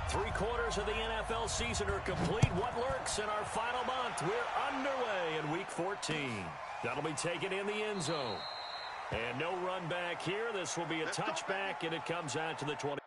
3/4 of the NFL season are complete. What lurks in our final month? We're underway in Week 14. That'll be taken in the end zone. And no run back here. This will be a touchback, and it comes out to the 20.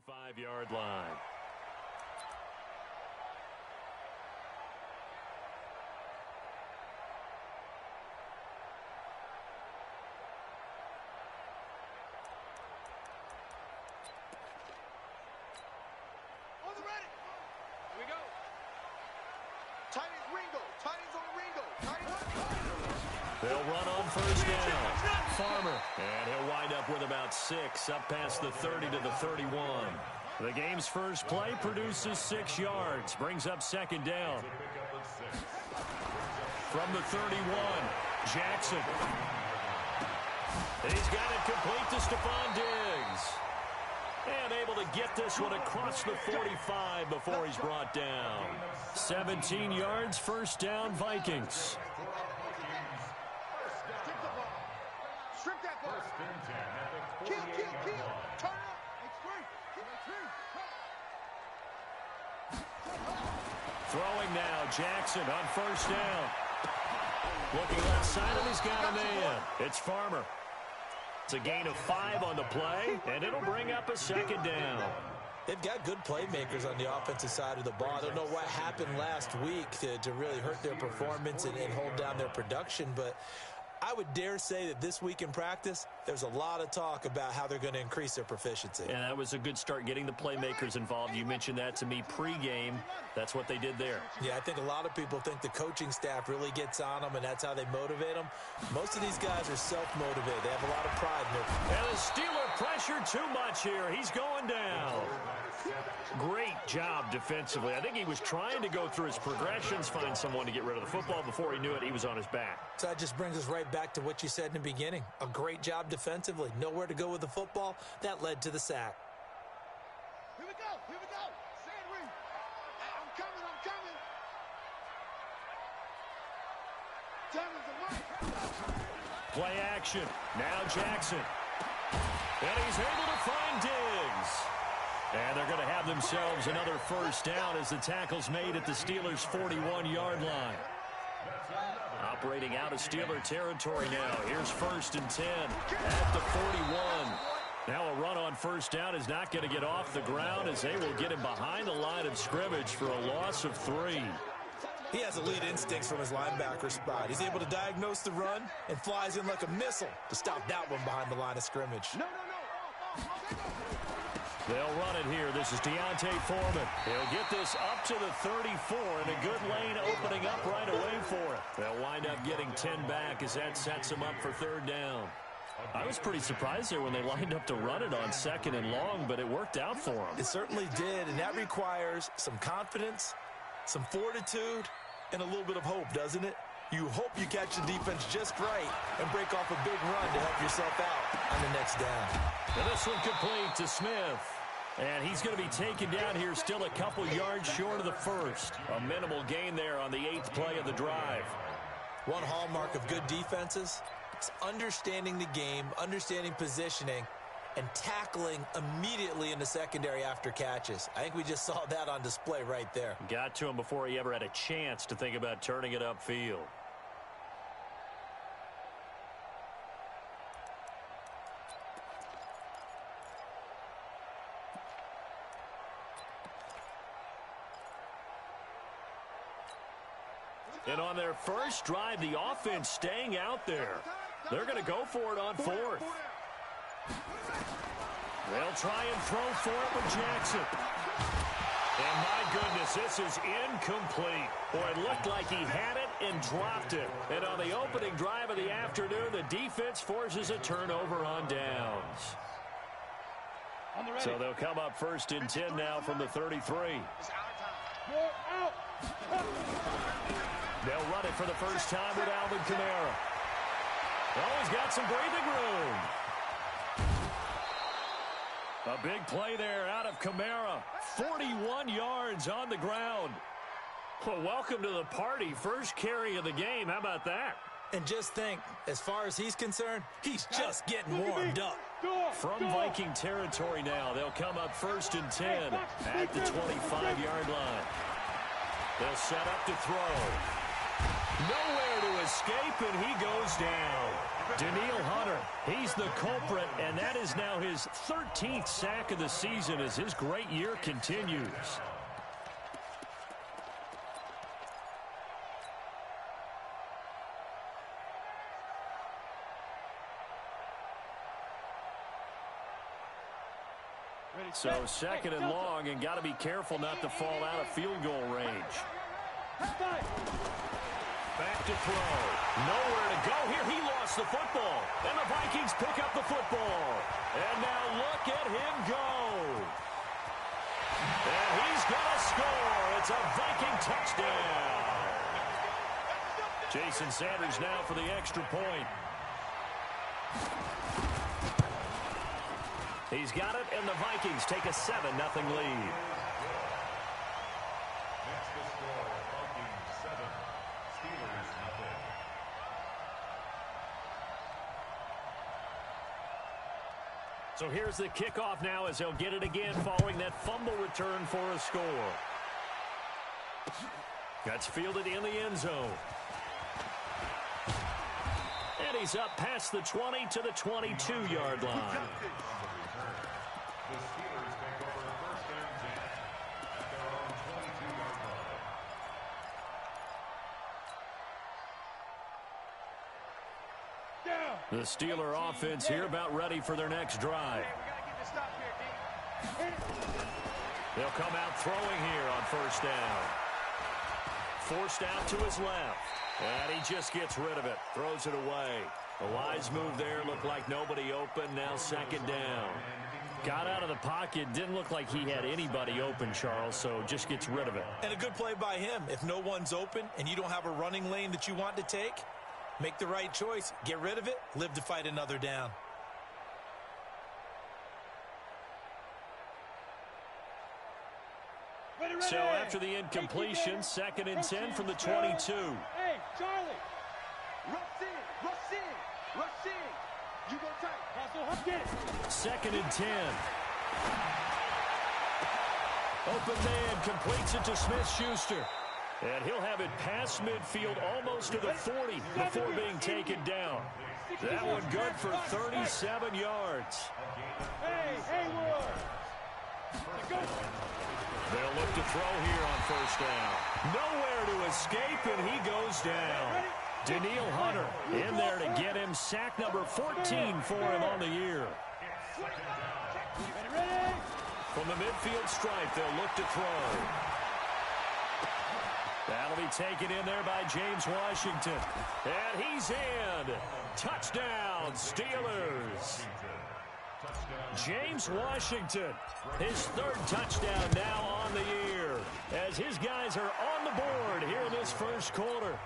Five-yard line. On the ready. Here we go. Tight end Ringo. Tight ends on the Ringo. Tight end. They'll run on first down. Farmer. And he'll wind up with about 6 up past the 30 to the 31. The game's first play produces 6 yards. Brings up second down. From the 31, Jackson. And he's got it complete to Stephon Diggs. And able to get this one across the 45 before he's brought down. 17 yards, first down, Vikings. Strip that ball. Kill. Turn up. Throwing now, Jackson on first down. Looking left side, and he's got a man. It's Farmer. It's a gain of 5 on the play, and it'll bring up a second down. They've got good playmakers on the offensive side of the ball. I don't know what happened last week to really hurt their performance and hold down their production, but I would dare say that this week in practice, there's a lot of talk about how they're going to increase their proficiency. And that was a good start, getting the playmakers involved. You mentioned that to me pregame. That's what they did there. Yeah, I think a lot of people think the coaching staff really gets on them, and that's how they motivate them. Most of these guys are self-motivated. They have a lot of pride in their... And the Steeler pressure too much here. He's going down. Great job defensively. I think he was trying to go through his progressions, find someone to get rid of the football. Before he knew it, he was on his back. So that just brings us right back to what you said in the beginning. A great job defensively. Nowhere to go with the football. That led to the sack. Here we go. Sandwich. I'm coming. Play action. Now Jackson. And he's able to find Diggs. And they're going to have themselves another first down as the tackle's made at the Steelers' 41-yard line. Operating out of Steeler territory now. Here's 1st and 10 at the 41. Now a run on first down is not going to get off the ground as they will get him behind the line of scrimmage for a loss of 3. He has elite instincts from his linebacker spot. He's able to diagnose the run and flies in like a missile to stop that one behind the line of scrimmage. No. They'll run it here. This is Deontay Foreman. He'll get this up to the 34, and a good lane opening up right away for it. They'll wind up getting 10 back as that sets them up for 3rd down. I was pretty surprised there when they lined up to run it on 2nd and long, but it worked out for them. It certainly did, and that requires some confidence, some fortitude, and a little bit of hope, doesn't it? You hope you catch the defense just right and break off a big run to help yourself out on the next down. And this one complete to Smith. And he's going to be taken down here still a couple yards short of the first. A minimal gain there on the 8th play of the drive. One hallmark of good defenses is understanding the game, understanding positioning, and tackling immediately in the secondary after catches. I think we just saw that on display right there. Got to him before he ever had a chance to think about turning it upfield. And on their first drive, the offense staying out there. They're going to go for it on 4th. They'll try and throw for it with Jackson. And my goodness, this is incomplete. Boy, it looked like he had it and dropped it. And on the opening drive of the afternoon, the defense forces a turnover on downs. So they'll come up 1st and 10 now from the 33. They'll run it for the first time with Alvin Kamara. Oh, he's got some breathing room. A big play there out of Kamara. 41 yards on the ground. Well, welcome to the party. First carry of the game. How about that? And just think, as far as he's concerned, he's just getting warmed up. From Viking territory now, they'll come up 1st and 10 at the 25-yard line. They'll set up to throw. Nowhere to escape, and he goes down. Daniil Hunter, he's the culprit, and that is now his 13th sack of the season as his great year continues. So 2nd and long, and got to be careful not to fall out of field goal range. Back to throw. Nowhere to go here. He lost the football. And the Vikings pick up the football. And now look at him go. And he's going to score. It's a Viking touchdown. Jason Sanders now for the extra point. He's got it, and the Vikings take a 7-0 lead. So here's the kickoff now as they'll get it again following that fumble return for a score. That's fielded in the end zone. And he's up past the 20 to the 22-yard line. The Steeler offense here about ready for their next drive. They'll come out throwing here on 1st down. Forced out to his left. And he just gets rid of it. Throws it away. A wise move there. Looked like nobody open. Now 2nd down. Got out of the pocket. Didn't look like he had anybody open, Charles, so just gets rid of it. And a good play by him. If no one's open and you don't have a running lane that you want to take, make the right choice. Get rid of it. Live to fight another down. So after the incompletion, 2nd and 10 from the 22. Hey, Charlie. Rush in. You go tight. 2nd and 10. Open man completes it to Smith-Schuster. And he'll have it past midfield almost to the 40 before being taken down. That one good for 37 yards. Hey, Ward. They'll look to throw here on 1st down. Nowhere to escape, and he goes down. Daniil Hunter in there to get him sack number 14 for him on the year. From the midfield stripe, they'll look to throw. That'll be taken in there by James Washington. And he's in. Touchdown, Steelers. James Washington, his 3rd touchdown now on the year, as his guys are on the board here in this 1st quarter.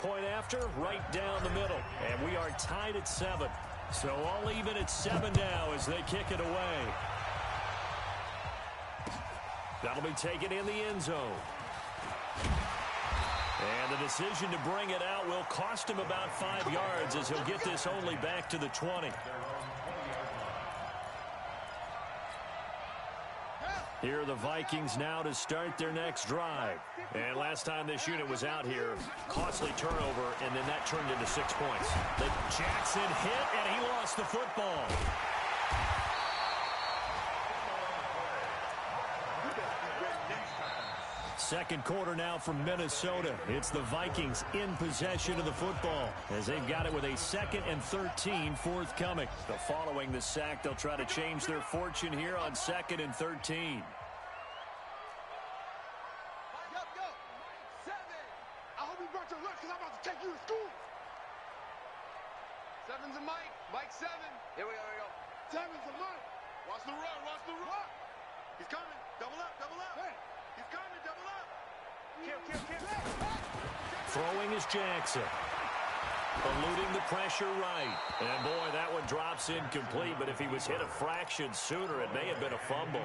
Point after, right down the middle, and we are tied at 7. So all even at 7 now as they kick it away. That'll be taken in the end zone. And the decision to bring it out will cost him about 5 yards as he'll get this only back to the 20. Here are the Vikings now to start their next drive. And last time this unit was out here, costly turnover, and then that turned into 6 points. The Jackson hit, and he lost the football. Second quarter now from Minnesota. It's the Vikings in possession of the football as they've got it with a 2nd and 13 forthcoming. Following the sack, they'll try to change their fortune here on 2nd and 13. Go. 7. I hope you brought your lunch because I'm about to take you to school. 7's a Mike. Mike 7. Here we go. 7's a Mike. Watch the run. He's coming. Double up. Hey. He's coming. Double up. Kill. Throwing is Jackson. Eluding the pressure right. And, boy, that one drops incomplete. But if he was hit a fraction sooner, it may have been a fumble.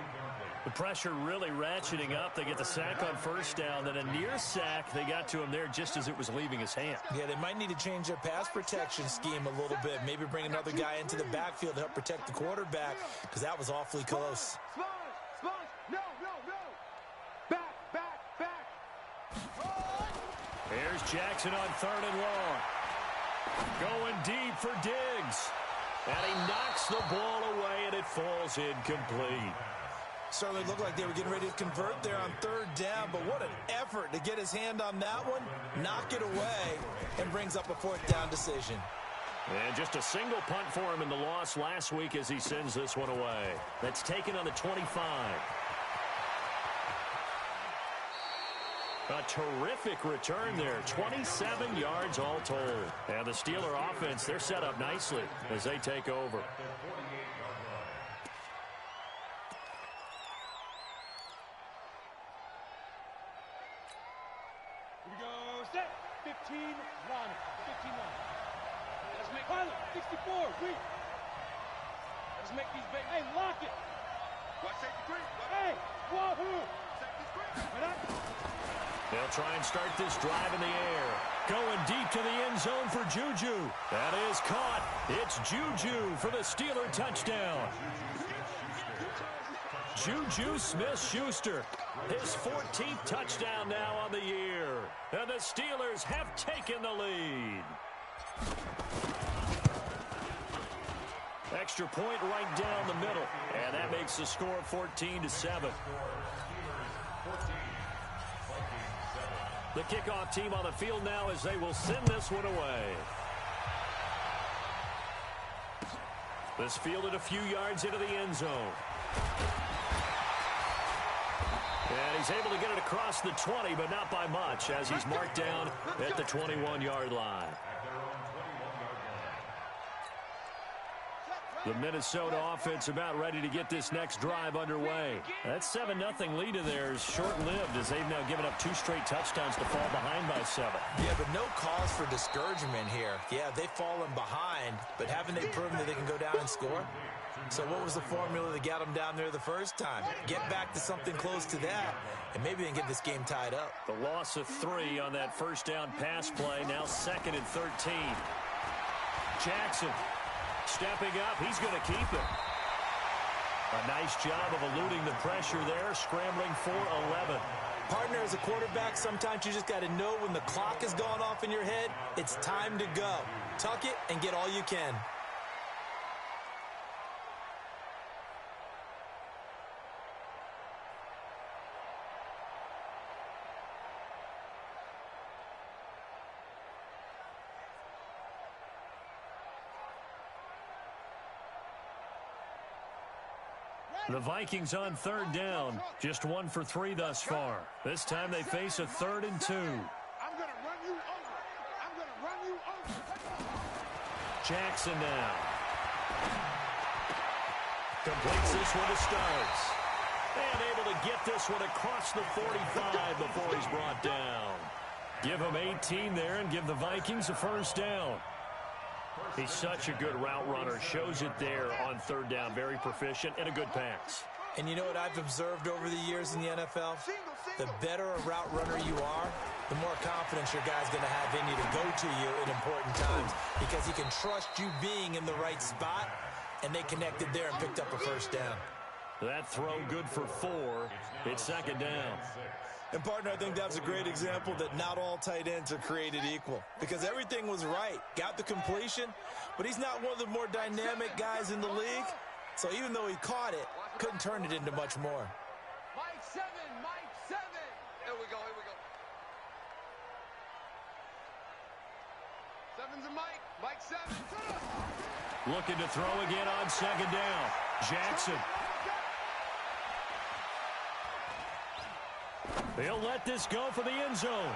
The pressure really ratcheting up. They get the sack on first down. Then a near sack. They got to him there just as it was leaving his hand. Yeah, they might need to change their pass protection scheme a little bit. Maybe bring another guy into the backfield to help protect the quarterback because that was awfully close. Sponge. No. Back. Here's Jackson on 3rd and long. Going deep for Diggs. And he knocks the ball away, and it falls incomplete. Certainly looked like they were getting ready to convert there on 3rd down, but what an effort to get his hand on that one, knock it away, and brings up a 4th down decision. And just a single punt for him in the loss last week as he sends this one away. That's taken on the 25. A terrific return there. 27 yards all told. And the Steeler offense, they're set up nicely as they take over. Here we go. Set. 15 run. Let's make pilot. 64. Wait. Let's make these big. Hey, lock it. Watch safety green. Hey, wahoo. Safety green. They'll try and start this drive in the air. Going deep to the end zone for Juju. That is caught. It's Juju for the Steeler touchdown. Juju Smith-Schuster. His 14th touchdown now on the year. And the Steelers have taken the lead. Extra point right down the middle. And that makes the score 14-7. The kickoff team on the field now as they will send this one away. This fielded a few yards into the end zone. And he's able to get it across the 20, but not by much as he's marked down at the 21-yard line. The Minnesota offense about ready to get this next drive underway. That 7-0 lead of theirs short-lived as they've now given up 2 straight touchdowns to fall behind by 7. Yeah, but no cause for discouragement here. Yeah, they've fallen behind, but haven't they proven that they can go down and score? So what was the formula that got them down there the first time? Get back to something close to that, and maybe they can get this game tied up. The loss of 3 on that first down pass play, now 2nd and 13. Jackson stepping up, he's going to keep it. A nice job of eluding the pressure there, scrambling for 11. Partner, as a quarterback, sometimes you just got to know when the clock has gone off in your head, it's time to go. Tuck it and get all you can. The Vikings on 3rd down. Just 1 for 3 thus far. This time they face a 3rd and 2. I'm going to run you over. Jackson now. Completes this one to Starks. And able to get this one across the 45 before he's brought down. Give him 18 there and give the Vikings a first down. He's such a good route runner. Shows it there on 3rd down. Very proficient and a good pass. And you know what I've observed over the years in the NFL? The better a route runner you are, the more confidence your guy's going to have in you to go to you in important times because he can trust you being in the right spot, and they connected there and picked up a first down. That throw good for 4. It's second down. And, partner, I think that was a great example that not all tight ends are created equal because everything was right. Got the completion, but he's not one of the more dynamic guys in the league. So even though he caught it, couldn't turn it into much more. Mike 7, Mike 7. Here we go, here we go. 7's a Mike, Mike 7. Looking to throw again on second down. Jackson. They'll let this go for the end zone.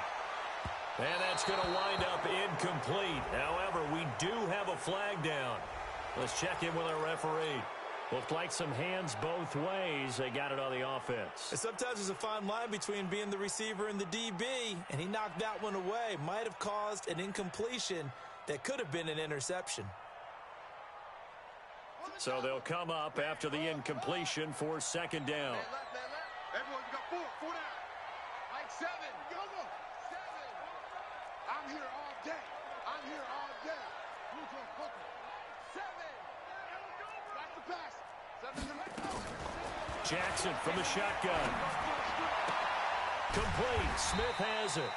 And that's going to wind up incomplete. However, we do have a flag down. Let's check in with our referee. Looked like some hands both ways. They got it on the offense. And sometimes there's a fine line between being the receiver and the DB, and he knocked that one away. Might have caused an incompletion that could have been an interception. So they'll come up after the incompletion for second down. Man left. Everyone, you got 4 down. Mike 7. Go. 7. I'm here all day. I'm here all day. 7. That's the pass. 7's a Mike. Jackson from the shotgun. Complete. Smith has it.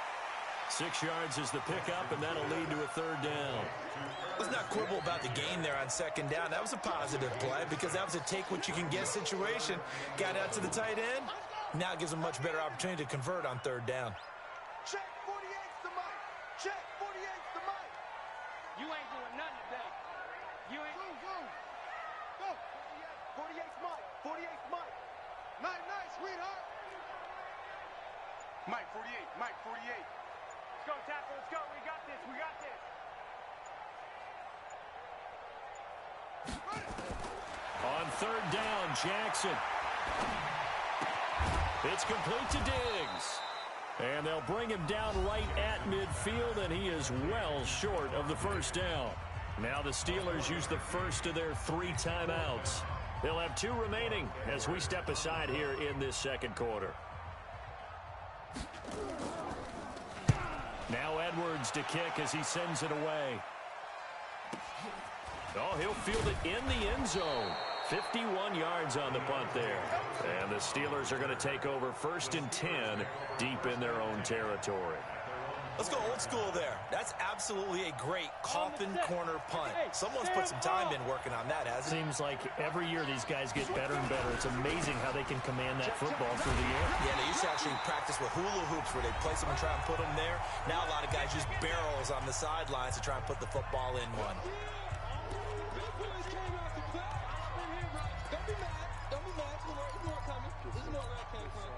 6 yards is the pickup, and that'll lead to a third down. Let's not quibble about the gain there on second down. That was a positive play because that was a take-what-you-can-get situation. Got out to the tight end. Now it gives a much better opportunity to convert on third down. Check 48's the Mike. Check 48's the Mike. You ain't doing nothing today. You ain't. Go. 48's Mike. 48's Mike. Night, sweetheart. Mike 48. Mike 48. Let's go, tackle. Let's go. We got this. We got this. On third down, Jackson. It's complete to Diggs. And they'll bring him down right at midfield, and he is well short of the first down. Now the Steelers use the first of their 3 timeouts. They'll have 2 remaining as we step aside here in this second quarter. Now Edwards to kick as he sends it away. Oh, he'll field it in the end zone. 51 yards on the punt there. And the Steelers are going to take over 1st and 10 deep in their own territory. Let's go old school there. That's absolutely a great coffin corner punt. Someone's put some time in working on that, hasn't it? Seems like every year these guys get better and better. It's amazing how they can command that football through the air. Yeah, they used to actually practice with hula hoops where they place them and try and put them there. Now a lot of guys use barrels on the sidelines to try and put the football in one. Don't be mad. Don't be mad. There's more coming. This is more where I came from.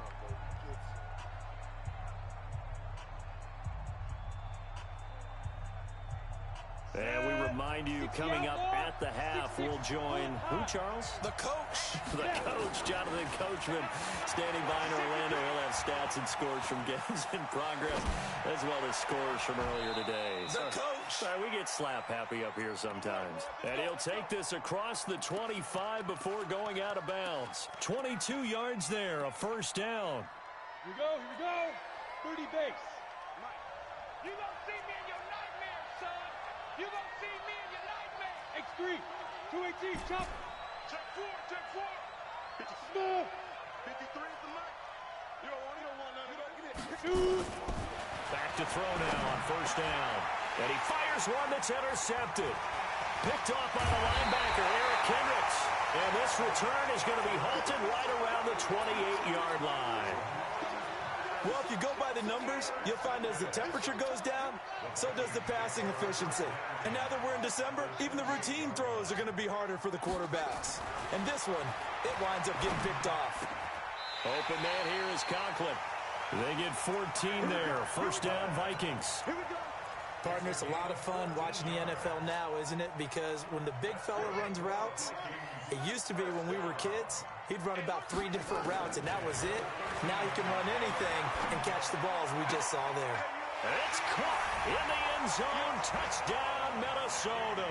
And we remind you, coming up at the half, we'll join who, Charles? The coach. The coach, Jonathan Coachman, standing by in Orlando. He'll have stats and scores from games in progress, as well as scores from earlier today. The coach. Sorry, we get slap happy up here sometimes. And he'll take this across the 25 before going out of bounds. 22 yards there, a first down. Here we go. 30 base. You gonna see me in your nightmare, son. You gonna see me in your nightmare. X3, 218, chop. Check 4. 52. 53's the Mike. You don't want none. You don't get it. Shoot. Back to throw now on first down. And he fires one that's intercepted. Picked off by the linebacker, Eric Kendricks. And this return is going to be halted right around the 28-yard line. Well, if you go by the numbers, you'll find as the temperature goes down, so does the passing efficiency. And now that we're in December, even the routine throws are going to be harder for the quarterbacks. And this one, it winds up getting picked off. Open man here is Conklin. They get 14 there. First down, Vikings. Partner, it's a lot of fun watching the NFL now, isn't it? Because when the big fella runs routes, it used to be when we were kids, he'd run about 3 different routes, and that was it. Now he can run anything and catch the balls we just saw there. And it's caught in the end zone. Touchdown, Minnesota.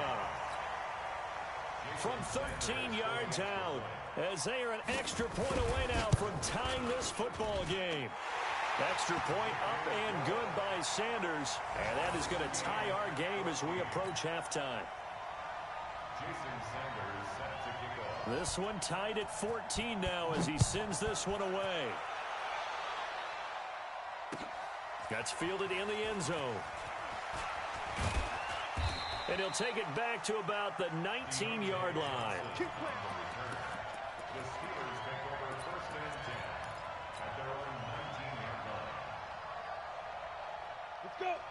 from 13 yards out, as they are an extra point away now from tying this football game. Extra point up and good by Sanders, and that is going to tie our game as we approach halftime. This one tied at 14 now as he sends this one away. That's fielded in the end zone. And he'll take it back to about the 19-yard line.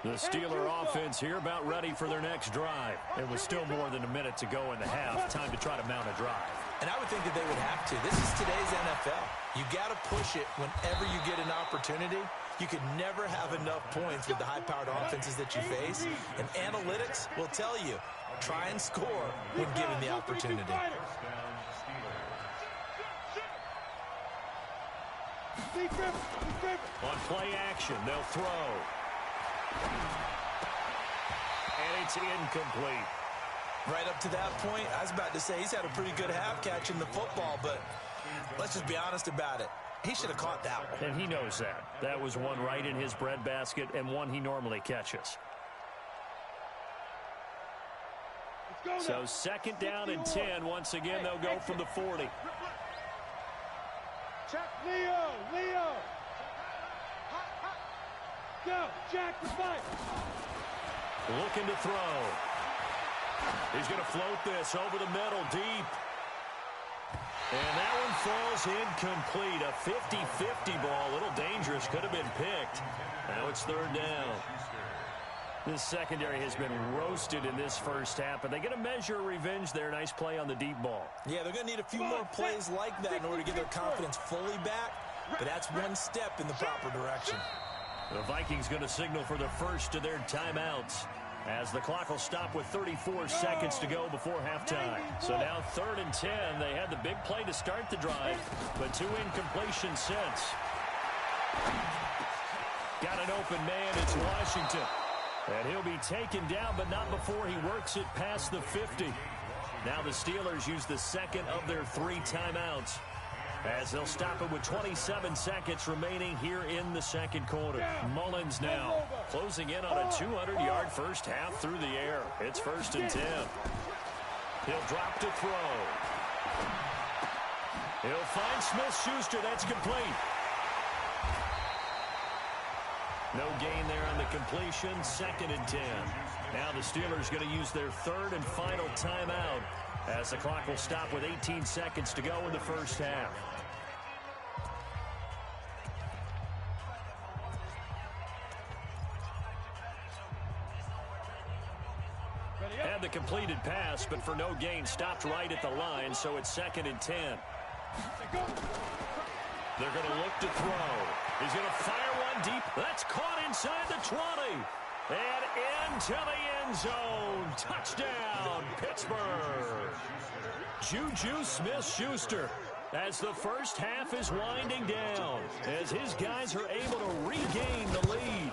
The Steeler offense here about ready for their next drive. It was still more than a minute to go in the half. Time to try to mount a drive. And I would think that they would have to. This is today's NFL. You got to push it whenever you get an opportunity. You could never have enough points with the high-powered offenses that you face. And analytics will tell you, try and score when given the opportunity. On play action, they'll throw. And it's incomplete. Right up to that point, I was about to say he's had a pretty good half catching the football, but let's just be honest about it. He should have caught that one. And he knows that. That was one right in his breadbasket and one he normally catches. So second down and 10. Once again, they'll go from the 40. Check Leo. Go, Jack the fight. Looking to throw. He's going to float this over the middle deep. And that one falls incomplete. A 50-50 ball. A little dangerous. Could have been picked. Now it's third down. This secondary has been roasted in this first half, but they get a measure of revenge there. Nice play on the deep ball. Yeah, they're going to need a few more plays like that in order to get their confidence fully back, but that's one step in the proper direction. The Vikings going to signal for the first of their timeouts as the clock will stop with 34 seconds to go before halftime. So now third and 10. They had the big play to start the drive, but two incompletions since. Got an open man. It's Washington. And he'll be taken down, but not before he works it past the 50. Now the Steelers use the second of their 3 timeouts as they'll stop it with 27 seconds remaining here in the second quarter. Mullins now closing in on a 200-yard first half through the air. It's first and 10. He'll drop to throw. He'll find Smith-Schuster. That's complete. No gain there on the completion. Second and 10. Now the Steelers going to use their third and final timeout as the clock will stop with 18 seconds to go in the first half. Had the completed pass, but for no gain, stopped right at the line, so it's second and 10. They're going to look to throw. He's going to fire one deep. That's caught inside the 20. And into the end zone. Touchdown, Pittsburgh. Juju Smith-Schuster as the first half is winding down, as his guys are able to regain the lead.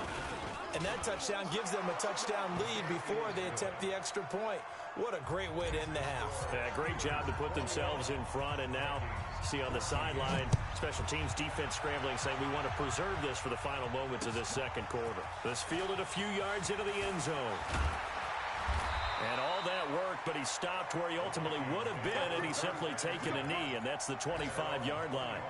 And that touchdown gives them a touchdown lead before they attempt the extra point. What a great way to end the half. Yeah, great job to put themselves in front. And now, see on the sideline, special teams defense scrambling, saying we want to preserve this for the final moments of this second quarter. This fielded a few yards into the end zone. And all that worked, but he stopped where he ultimately would have been, and he's simply taken a knee, and that's the 25-yard line.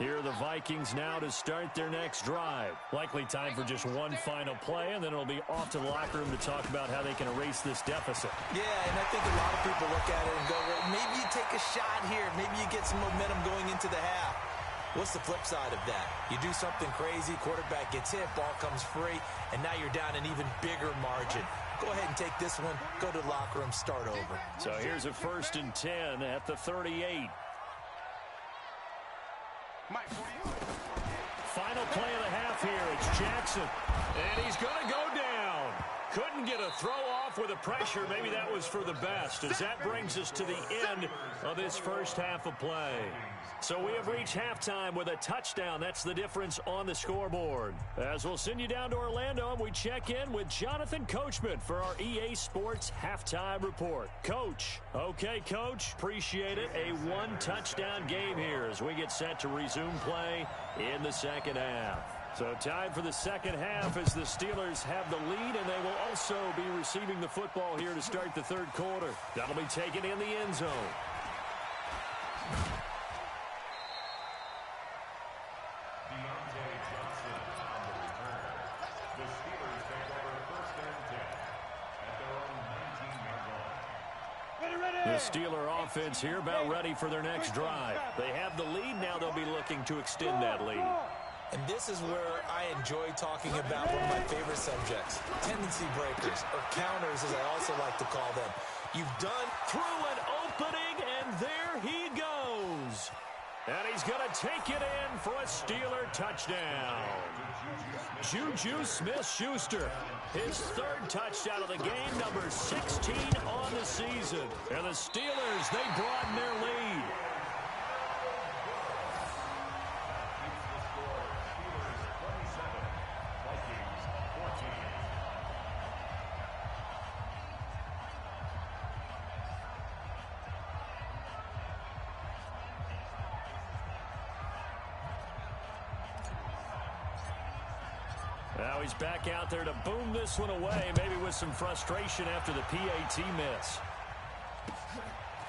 Here are the Vikings now to start their next drive. Likely time for just one final play, and then it'll be off to the locker room to talk about how they can erase this deficit. Yeah, and I think a lot of people look at it and go, well, maybe you take a shot here. Maybe you get some momentum going into the half. What's the flip side of that? You do something crazy, quarterback gets hit, ball comes free, and now you're down an even bigger margin. Go ahead and take this one, go to the locker room, start over. So here's a first and 10 at the 38. Final play of the half here. It's Jackson. And he's going to go down. Couldn't get a throw off with the pressure. Maybe that was for the best, as that brings us to the end of this first half of play. So we have reached halftime with a touchdown. That's the difference on the scoreboard. As we'll send you down to Orlando, and we check in with Jonathan Coachman for our EA Sports Halftime Report. Coach. Okay, Coach. Appreciate it. A one-touchdown game here as we get set to resume play in the second half. So time for the second half as the Steelers have the lead, and they will also be receiving the football here to start the third quarter. That'll be taken in the end zone. The Steeler offense here about ready for their next drive. They have the lead. Now they'll be looking to extend that lead. And this is where I enjoy talking about one of my favorite subjects, tendency breakers, or counters as I also like to call them. You've done through an opening, and there he goes. And he's going to take it in for a Steeler touchdown. Juju Smith-Schuster, his third touchdown of the game, number 16 on the season. And the Steelers, they broaden their lead. Now he's back out there to boom this one away, maybe with some frustration after the PAT miss.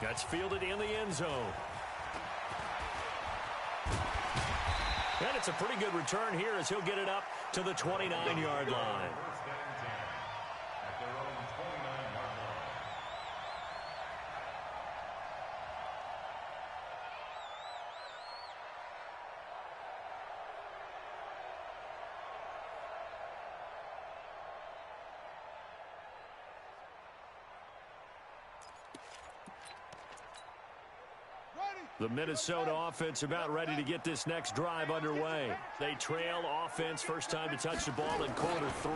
That's fielded in the end zone. And it's a pretty good return here as he'll get it up to the 29-yard line. The Minnesota offense about ready to get this next drive underway. They trail offense, first time to touch the ball in quarter 3,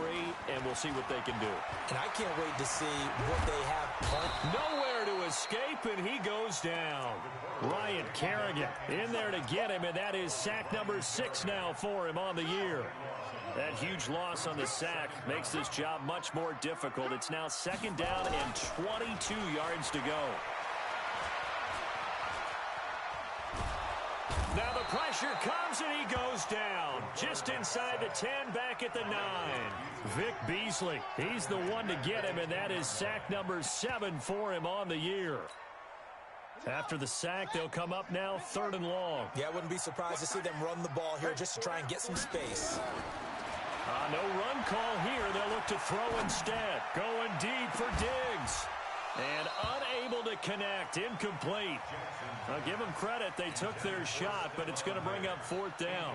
and we'll see what they can do. And I can't wait to see what they have planned. Nowhere to escape, and he goes down. Ryan Kerrigan in there to get him, and that is sack number 6 now for him on the year. That huge loss on the sack makes this job much more difficult. It's now second down and 22 yards to go. Now the pressure comes, and he goes down. Just inside the 10, back at the 9. Vic Beasley, he's the one to get him, and that is sack number 7 for him on the year. After the sack, they'll come up now 3rd and long. Yeah, I wouldn't be surprised to see them run the ball here just to try and get some space. No run call here. They'll look to throw instead. Going deep for Diggs. And unable to connect. Incomplete. I'll give them credit. They took their shot, but it's going to bring up 4th down.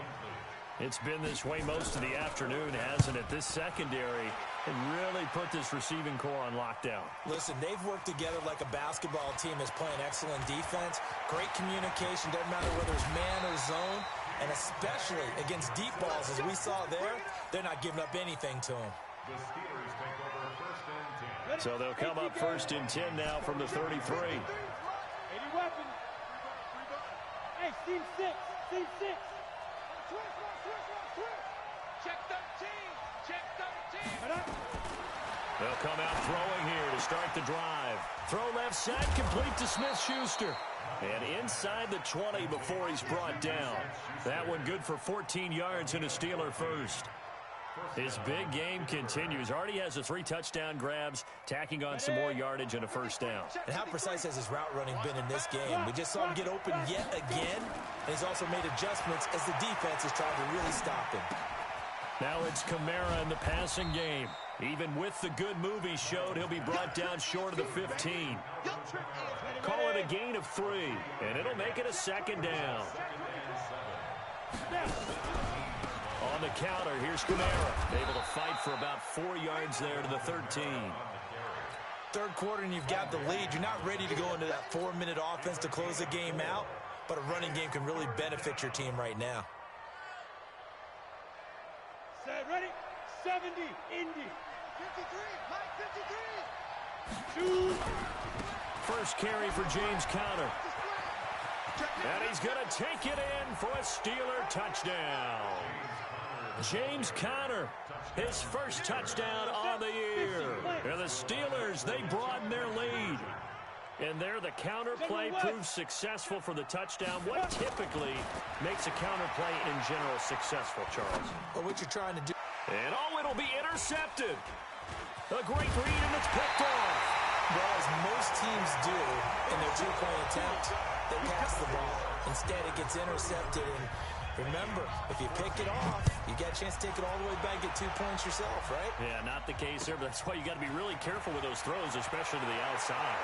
It's been this way most of the afternoon, hasn't it? This secondary can really put this receiving core on lockdown. Listen, they've worked together like a basketball team that's playing excellent defense. Great communication. Doesn't matter whether it's man or zone. And especially against deep balls, as we saw there, they're not giving up anything to them. The Steelers take over 1st and 10. So they'll come up 1st and 10 now from the 33. 80 weapons. Hey, team 6. Team 6. Check 13. Check 13. They'll come out throwing here to start the drive. Throw left side, complete to Smith-Schuster. And inside the 20 before he's brought down. That one good for 14 yards and a Steeler first. His big game continues. Already has the 3 touchdown grabs, tacking on some more yardage and a 1st down. And how precise has his route running been in this game? We just saw him get open yet again. And he's also made adjustments as the defense is trying to really stop him. Now it's Kamara in the passing game. Even with the good move he showed, he'll be brought down short of the 15. Call it a gain of 3, and it'll make it a 2nd down. On the counter, here's Kamara, able to fight for about 4 yards there to the 13. 3rd quarter, and you've got the lead. You're not ready to go into that 4-minute offense to close the game out, but a running game can really benefit your team right now. Set, ready? 70, Indy. First carry for James Conner. And he's going to take it in for a Steeler touchdown. James Conner, his first touchdown on the year. And the Steelers, they broaden their lead. And there, the counter play proves successful for the touchdown. What typically makes a counter play in general successful, Charles? Well, what you're trying to do. And it'll be intercepted. A great read, and it's picked off. Well, as most teams do in their two-point attempt, they pass the ball. Instead, it gets intercepted. And remember, if you pick it off, you get a chance to take it all the way back, get 2 points yourself, right? Yeah, not the case there, but that's why you got to be really careful with those throws, especially to the outside.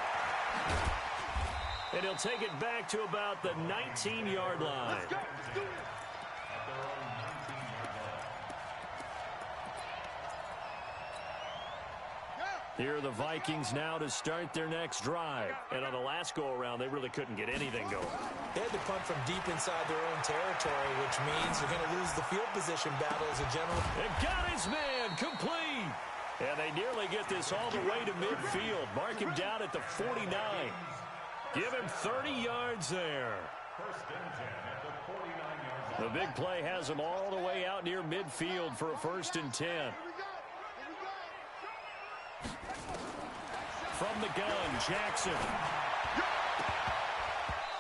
And he'll take it back to about the 19-yard line. Let's go. Let's do it. Here are the Vikings now to start their next drive. And on the last go-around, they really couldn't get anything going. They had to punt from deep inside their own territory, which means they're going to lose the field position battle as a general. And got his man complete. And they nearly get this all the way to midfield. Mark him down at the 49. Give him 30 yards there. The big play has him all the way out near midfield for a 1st and 10. From the gun, Jackson.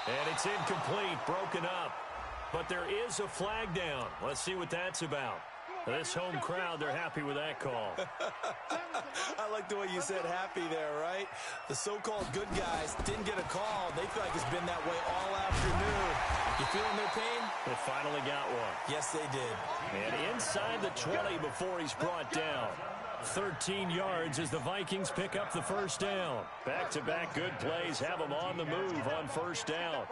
And it's incomplete, broken up. But there is a flag down. Let's see what that's about. This home crowd, they're happy with that call. I like the way you said happy there, right? The so-called good guys didn't get a call. They feel like it's been that way all afternoon. You feeling their pain? They finally got one. Yes, they did. And inside the 20 before he's brought down. 13 yards as the Vikings pick up the 1st down. Back-to-back good plays have them on the move on 1st down.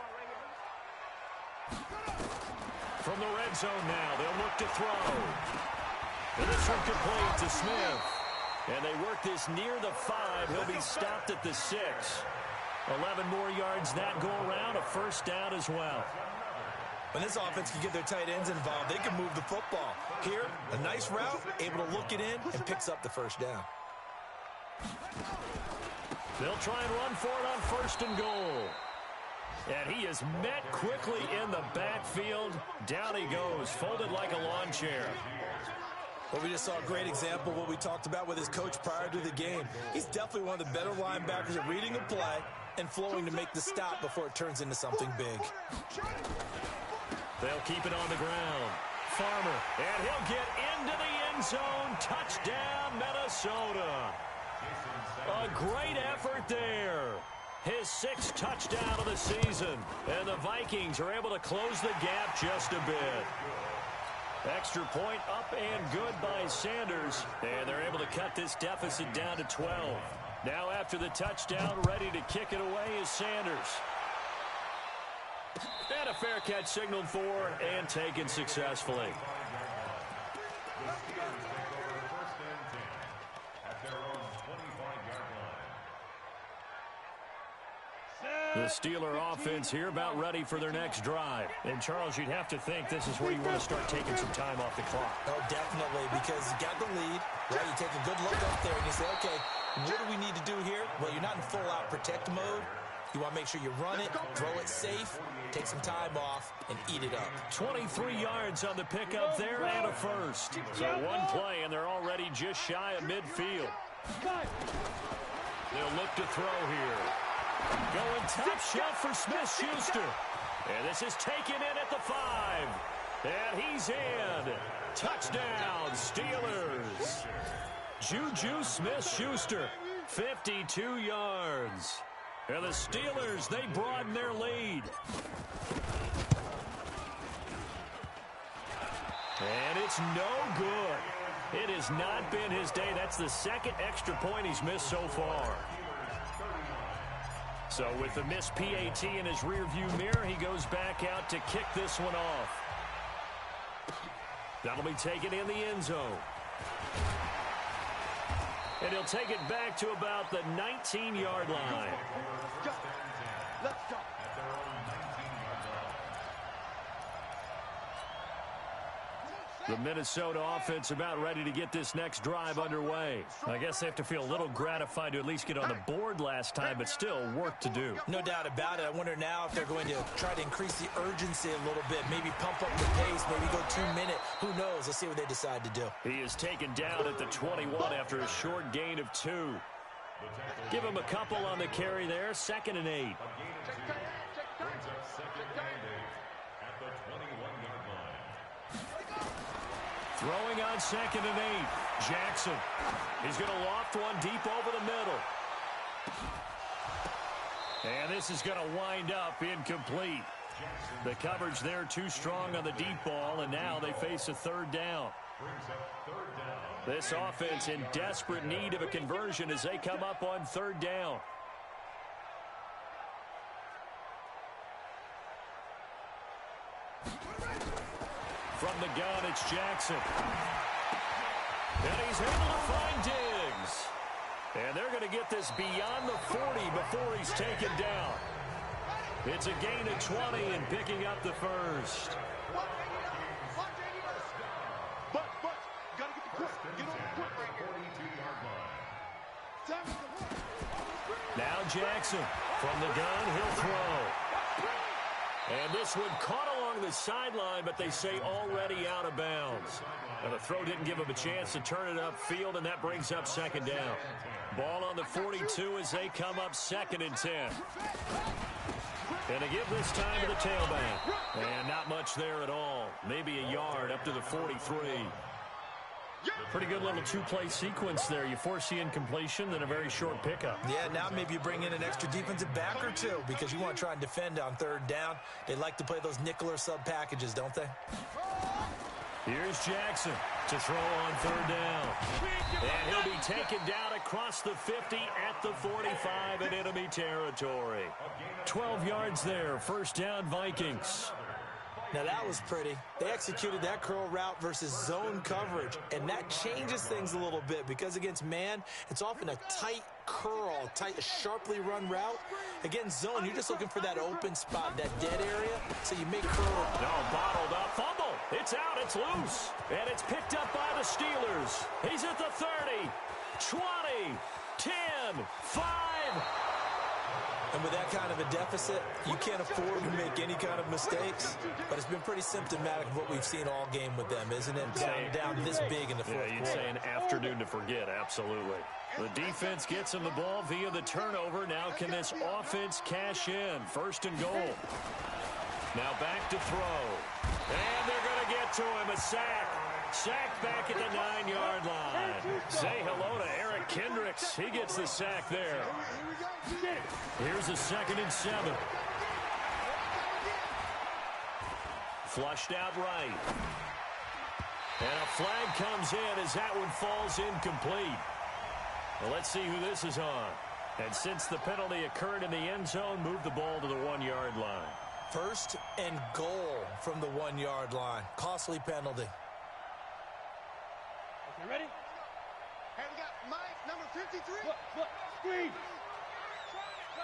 From the red zone now, they'll look to throw. And this one complete to Smith. And they work this near the 5. He'll be stopped at the 6. 11 more yards that go around, a 1st down as well. When this offense can get their tight ends involved, they can move the football. Here, a nice route, able to look it in, and picks up the 1st down. They'll try and run for it on 1st and goal. And he is met quickly in the backfield. Down he goes, folded like a lawn chair. Well, we just saw a great example of what we talked about with his coach prior to the game. He's definitely one of the better linebackers at reading a play and flowing to make the stop before it turns into something big. They'll keep it on the ground. Farmer, and he'll get into the end zone. Touchdown, Minnesota. A great effort there. His 6th touchdown of the season. And the Vikings are able to close the gap just a bit. Extra point up and good by Sanders. And they're able to cut this deficit down to 12. Now after the touchdown, ready to kick it away is Sanders. And a fair catch signaled for and taken successfully. The Steeler offense here about ready for their next drive. And, Charles, you'd have to think this is where you want to start taking some time off the clock. Oh, definitely, because you got the lead. Right, you take a good look up there and you say, okay, what do we need to do here? Well, you're not in full-out protect mode. You want to make sure you run it, throw it safe, take some time off, and eat it up. 23 yards on the pickup there and a 1st. So one play, and they're already just shy of midfield. They'll look to throw here. Going top shelf for Smith-Schuster. And this is taken in at the 5. And he's in. Touchdown, Steelers. Juju Smith-Schuster, 52 yards. And the Steelers, they broaden their lead. And it's no good. It has not been his day. That's the 2nd extra point he's missed so far. So with the missed PAT in his rearview mirror, he goes back out to kick this one off. That'll be taken in the end zone. And he'll take it back to about the 19-yard line. Let's go. The Minnesota offense about ready to get this next drive underway. I guess they have to feel a little gratified to at least get on the board last time, but still work to do. No doubt about it. I wonder now if they're going to try to increase the urgency a little bit, maybe pump up the pace, maybe go 2 minute. Who knows? Let's see what they decide to do. He is taken down at the 21 after a short gain of 2. Give him a couple on the carry there. 2nd and 8. Throwing on 2nd and 8. Jackson. He's going to loft one deep over the middle. And this is going to wind up incomplete. The coverage there too strong on the deep ball, and now they face a 3rd down. This offense in desperate need of a conversion as they come up on 3rd down. From the gun, it's Jackson. And he's able to find Diggs. And they're going to get this beyond the 40 before he's taken down. It's a gain of 20 and picking up the first. Now Jackson from the gun, he'll throw. And this one caught along the sideline, but they say already out of bounds. Now the throw didn't give him a chance to turn it upfield, and that brings up 2nd down. Ball on the 42 as they come up 2nd and 10. And they give this time to the tailback. And not much there at all. Maybe a yard up to the 43. Pretty good little 2-play sequence there. You force the incompletion, then a very short pickup. Yeah, now maybe you bring in an extra defensive back or 2 because you want to try and defend on 3rd down. They like to play those nickel or sub packages, don't they? Here's Jackson to throw on 3rd down. And he'll be taken down across the 50 at the 45 in enemy territory. 12 yards there. 1st down, Vikings. Now that was pretty. They executed that curl route versus zone coverage, and that changes things a little bit because against man, it's often a tight curl, tight, sharply run route. Against zone, you're just looking for that open spot, that dead area, so you make curl. No, bottled up. Fumble. It's out. It's loose. And it's picked up by the Steelers. He's at the 30, 20, 10, 5. And with that kind of a deficit, you can't afford to make any kind of mistakes. But it's been pretty symptomatic of what we've seen all game with them, isn't it? Down this big in the 4th quarter. Yeah, you'd say an afternoon to forget, absolutely. The defense gets him the ball via the turnover. Now can this offense cash in? 1st and goal. Now back to throw. And they're going to get to him. A sack. Sack back at the 9-yard line. Say hello to Eric Kendricks. He gets the sack there. Here's a 2nd and 7. Flushed out right. And a flag comes in as that one falls incomplete. Well, let's see who this is on. And since the penalty occurred in the end zone, move the ball to the 1-yard line. 1st and goal from the 1-yard line. Costly penalty. Okay, ready? Hey, we got Mike, number 53. Look, screen.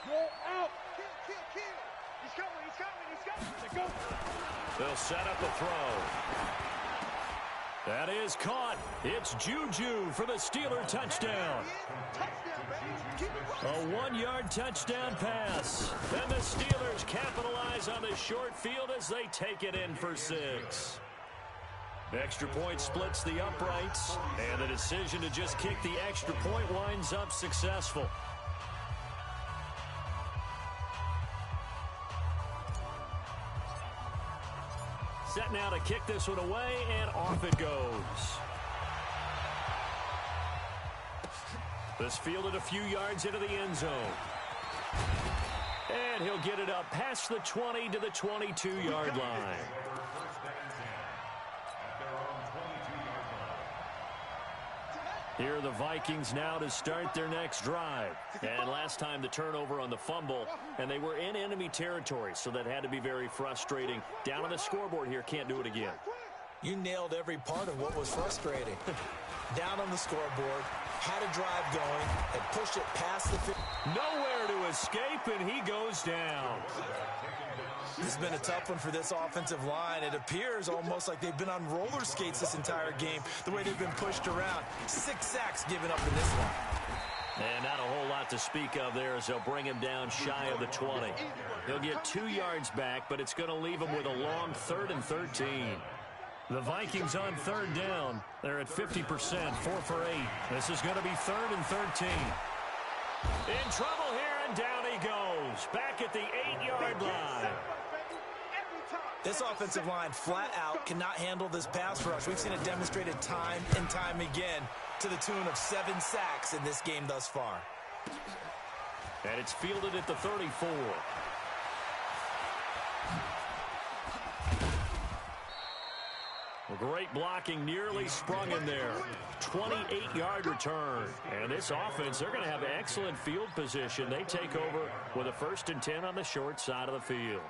Go out. Kill. He's coming. Go. They'll set up a throw. That is caught. It's Juju for the Steeler touchdown. A 1-yard touchdown pass. Then the Steelers capitalize on the short field as they take it in for 6. Extra point splits the uprights, and the decision to just kick the extra point winds up successful. Set now to kick this one away, and off it goes. This fielded a few yards into the end zone. And he'll get it up past the 20 to the 22-yard line. Here are the Vikings now to start their next drive. And last time the turnover on the fumble, and they were in enemy territory, so that had to be very frustrating. Down on the scoreboard here, can't do it again. You nailed every part of what was frustrating. Down on the scoreboard, had a drive going, and pushed it past the 50. Nowhere to escape, and he goes down. This has been a tough one for this offensive line. It appears almost like they've been on roller skates this entire game, the way they've been pushed around. 6 sacks given up in this one. And not a whole lot to speak of there as they'll bring him down shy of the 20. He'll get 2 yards back, but it's going to leave him with a long 3rd and 13. The Vikings on 3rd down. They're at 50%, 4 for 8. This is going to be 3rd and 13. In trouble here, and down he goes. Back at the 8-yard line. This offensive line flat out cannot handle this pass rush. We've seen it demonstrated time and time again to the tune of 7 sacks in this game thus far. And it's fielded at the 34. Great blocking, nearly sprung in there. 28-yard return. And this offense, they're going to have excellent field position. They take over with a 1st and 10 on the short side of the field.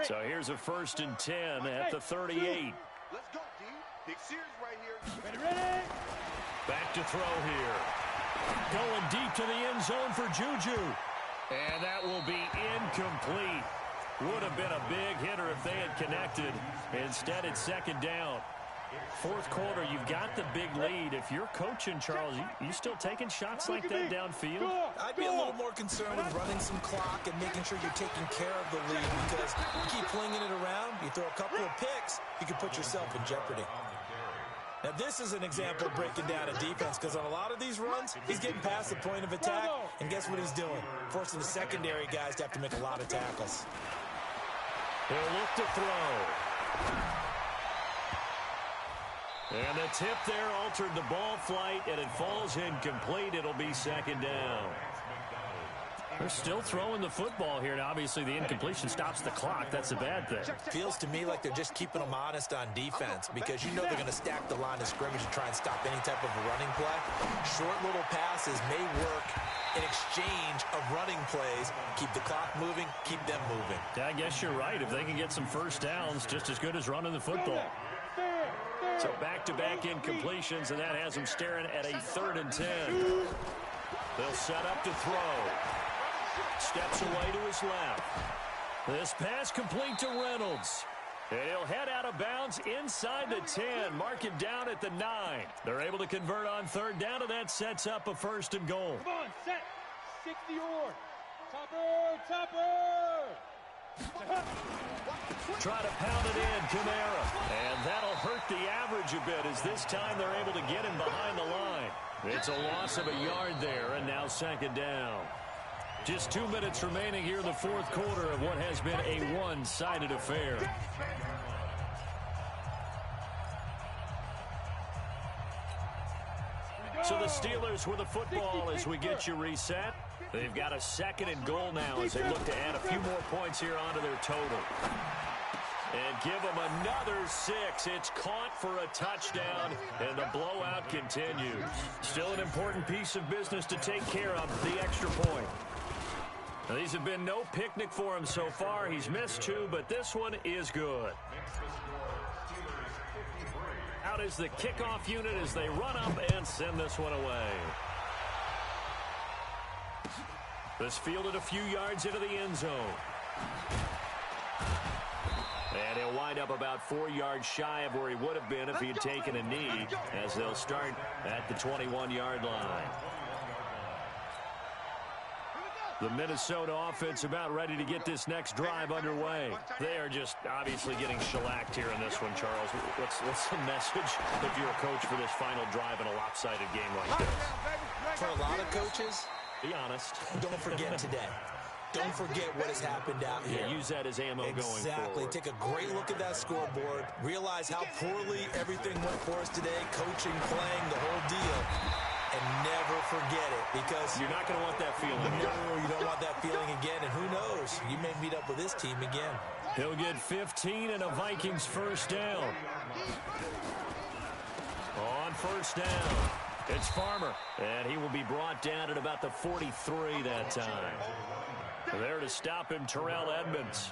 So here's a 1st and 10 at the 38. Let's go, D. Big series right here. Ready? Back to throw here. Going deep to the end zone for Juju. And that will be incomplete. Would have been a big hitter if they had connected. Instead, it's 2nd down. 4th quarter, you've got the big lead. If you're coaching, Charles, you still taking shots like that downfield? I'd be a little more concerned with running some clock and making sure you're taking care of the lead, because you keep flinging it around, you throw a couple of picks, you can put yourself in jeopardy. Now, this is an example of breaking down a defense, because on a lot of these runs, he's getting past the point of attack, and guess what he's doing? Forcing the secondary guys to have to make a lot of tackles. He'll look to throw. And the tip there altered the ball flight, and it falls incomplete. It'll be 2nd down. They're still throwing the football here. Now, obviously, the incompletion stops the clock. That's a bad thing. Feels to me like they're just keeping them honest on defense, because you know they're going to stack the line of scrimmage and try and stop any type of a running play. Short little passes may work in exchange of running plays. Keep the clock moving, keep them moving. I guess you're right. If they can get some 1st downs, just as good as running the football. So back-to-back incompletions, and that has them staring at a 3rd and 10. They'll set up to throw. Steps away to his left. This pass complete to Reynolds. And he'll head out of bounds inside the 10. Mark it down at the 9. They're able to convert on 3rd down, and that sets up a 1st and goal. Come on, set. 60 or. Topper. Try to pound it in, Kamara. And that'll hurt the average a bit, as this time they're able to get him behind the line. It's a loss of a yard there, and now 2nd down. Just 2 minutes remaining here in the 4th quarter of what has been a one-sided affair. So the Steelers with the football as we get you reset. They've got a 2nd and goal now as they look to add a few more points here onto their total. And give them another 6. It's caught for a touchdown, and the blowout continues. Still an important piece of business to take care of, the extra point. Now, these have been no picnic for him so far. He's missed 2, but this one is good. Out is the kickoff unit as they run up and send this one away. This fielded a few yards into the end zone. And he'll wind up about 4 yards shy of where he would have been if he had taken a knee, as they'll start at the 21-yard line. The Minnesota offense about ready to get this next drive underway. They are just obviously getting shellacked here in this one, Charles. What's the message if you're a coach for this final drive in a lopsided game like this? For a lot of coaches, be honest. Don't forget today. Don't forget what has happened out here. Yeah, use that as ammo going forward. Exactly. Take a great look at that scoreboard. Realize how poorly everything went for us today. Coaching, playing, the whole deal. And never forget it, because you're not going to want that feeling again. No, you don't want that feeling again. And who knows? You may meet up with this team again. He'll get 15 and a Vikings 1st down. On 1st down, it's Farmer. And he will be brought down at about the 43 that time. There to stop him, Terrell Edmonds.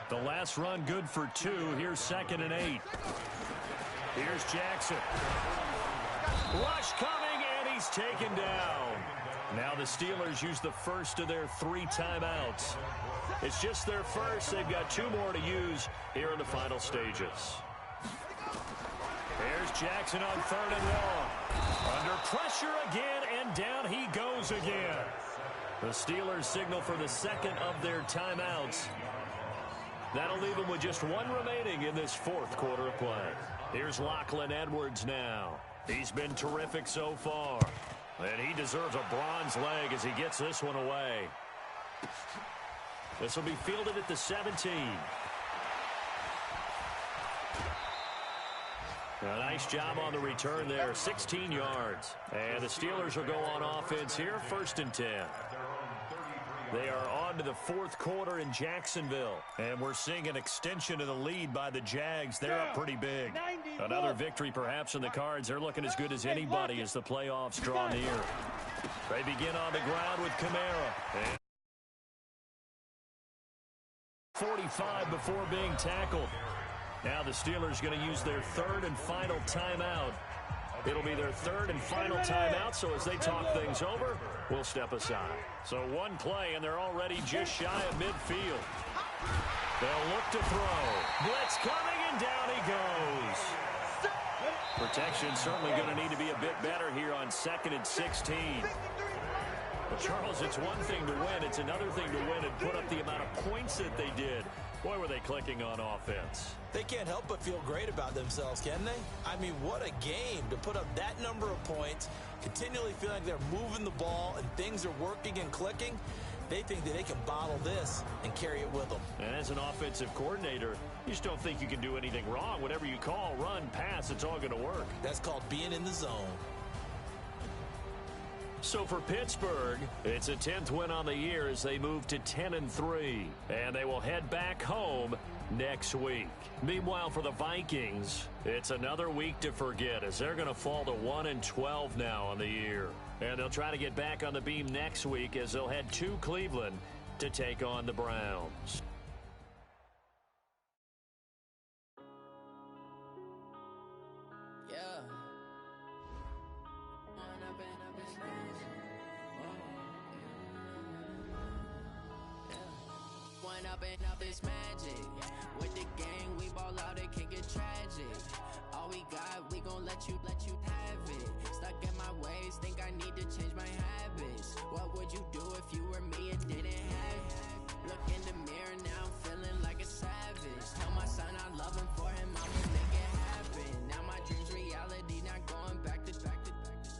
The last run good for 2. Here's 2nd and 8. Here's Jackson. Rush coming, and he's taken down. Now the Steelers use the first of their 3 timeouts. It's just their first. They've got 2 more to use here in the final stages. There's Jackson on 3rd and long. Under pressure again, and down he goes again. The Steelers signal for the second of their timeouts. That'll leave them with just 1 remaining in this 4th quarter of play. Here's Lachlan Edwards now. He's been terrific so far. And he deserves a bronze leg as he gets this one away. This will be fielded at the 17. A nice job on the return there, 16 yards. And the Steelers will go on offense here, 1st and 10. They are on to the 4th quarter in Jacksonville. And we're seeing an extension of the lead by the Jags. They're up pretty big. Another victory perhaps in the cards. They're looking as good as anybody as the playoffs draw near. They begin on the ground with Kamara. And 45 before being tackled. Now the Steelers going to use their 3rd and final timeout. It'll be their 3rd and final timeout, so as they talk things over, we'll step aside. So 1 play, and they're already just shy of midfield. They'll look to throw. Blitz coming, and down he goes. Protection certainly going to need to be a bit better here on 2nd and 16. But Charles, it's one thing to win. It's another thing to win and put up the amount of points that they did. Boy, were they clicking on offense. They can't help but feel great about themselves, can they? I mean, what a game to put up that number of points, continually feeling like they're moving the ball and things are working and clicking. They think that they can bottle this and carry it with them. And as an offensive coordinator, you just don't think you can do anything wrong. Whatever you call, run, pass, it's all going to work. That's called being in the zone. So for Pittsburgh, it's a 10th win on the year as they move to 10-3. And they will head back home next week. Meanwhile, for the Vikings, it's another week to forget as they're going to fall to 1-12 now on the year. And they'll try to get back on the beam next week as they'll head to Cleveland to take on the Browns. Up this magic. With the gang, we ball out, it can get tragic. All we got, we gon' let you have it. Stuck in my ways, think I need to change my habits. What would you do if you were me and didn't have it? Look in the mirror, now I'm feeling like a savage. Tell my son I love him, for him I'ma make it happen. Now my dream's reality, not going back to.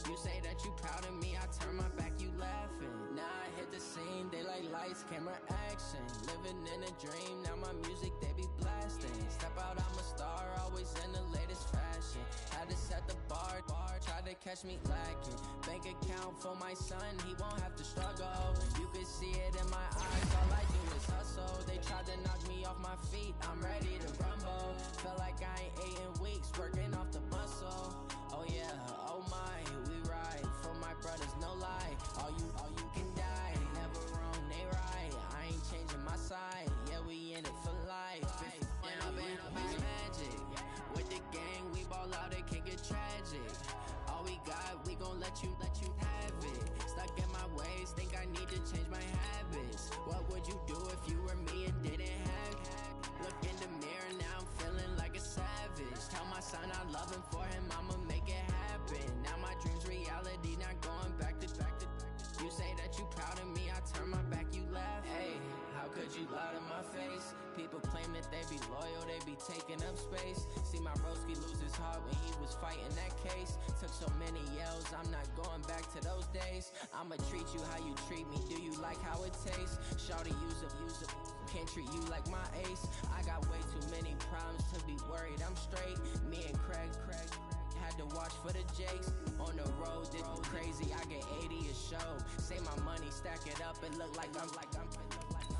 You say that you proud of me, I turn my back, you laughing. Now I hit the scene, they like lights, camera, action. Living in a dream, now my music, they be blasting. Step out, I'm a star, always in the latest fashion. Had to set the bar, try to catch me lacking. Bank account for my son, he won't have to struggle. You can see it in my eyes, all I do is hustle. They tried to knock me off my feet, I'm ready to rumble. Felt like I ain't ate in weeks, working off the muscle. Oh yeah, oh my, we ride for my brothers, no lie. All you can die, never wrong, they right. I ain't changing my side, yeah, we in it for life. Down, it's magic. With the gang, we ball out, it can get tragic. All we got, we gon' let you have it. Stuck in my ways, think I need to change my habits. What would you do if you were me and didn't have it? Look in the mirror, now I'm feeling like a savage. Tell my son I love him, for him I'ma make it happen. Now my dream's reality, not going back to. You say that you proud of me, I turn my back, you laugh. Hey, how could you lie to my face? People claim that they be loyal, they be taking up space. See my broski lose his heart when he was fighting that case. Took so many yells, I'm not going back to those days. I'ma treat you how you treat me, do you like how it tastes? Shawty, use up, can't treat you like my ace. I got way too many problems to be worried, I'm straight. Me and Craig had to watch for the Jakes. On the road, this crazy, I get 80 a show. Say my money, stack it up, and look like I'm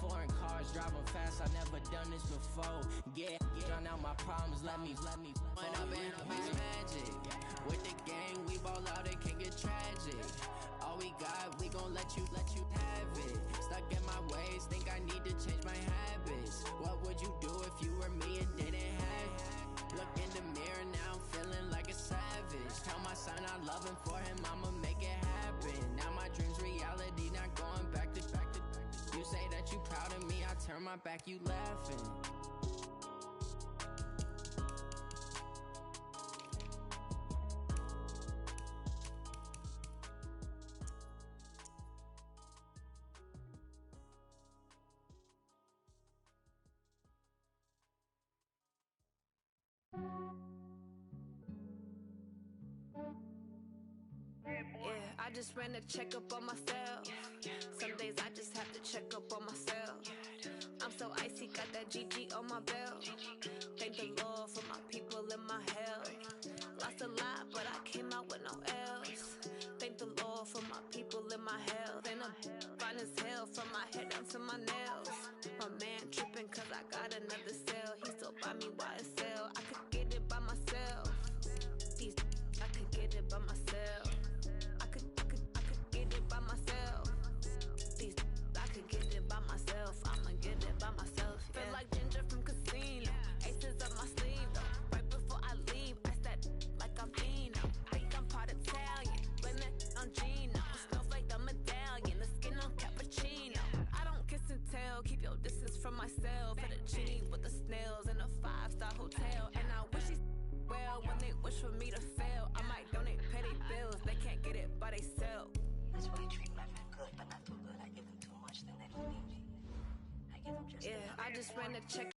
foreign cars, driving fast, I never done this before. Yeah, drown out my problems, let me When up it's magic. With the gang, we ball out, it can get tragic. All we got, we gon' let you have it. Stuck in my ways, think I need to change my habits. What would you do if you were me and didn't have it? Look in the mirror, now I'm feeling turn my back, you laughing. I just ran a checkup on myself. Some days I just have to check up on myself. I'm so icy, got that GG on my belt. Thank the Lord for my people and my health. Lost a lot, but I came out with no else. Thank the Lord for my people and my health. And I'm fine as hell from my head down to my nails. My man tripping cause I got another cell. He still buy me YSL. I could get it by myself. I could get it by myself. I could get it by myself. I could get it by myself. I'ma get it by myself. Yeah. Feel like Ginger from Casino. Aces up my sleeve though. Right before I leave, I said like I'm Dino. Think I'm part Italian. Blame it on Gino. Snowflake the medallion. The skin on cappuccino. I don't kiss and tell. Keep your distance from myself. Fettuccine with the snails in a 5-star hotel. And I wish he's well when they wish for me to fail. I might donate petty bills. They can't get it by themselves. That's why I treat my men good, but not too good. I give them too much, then they don't need me. I give them just enough. I just ran a check.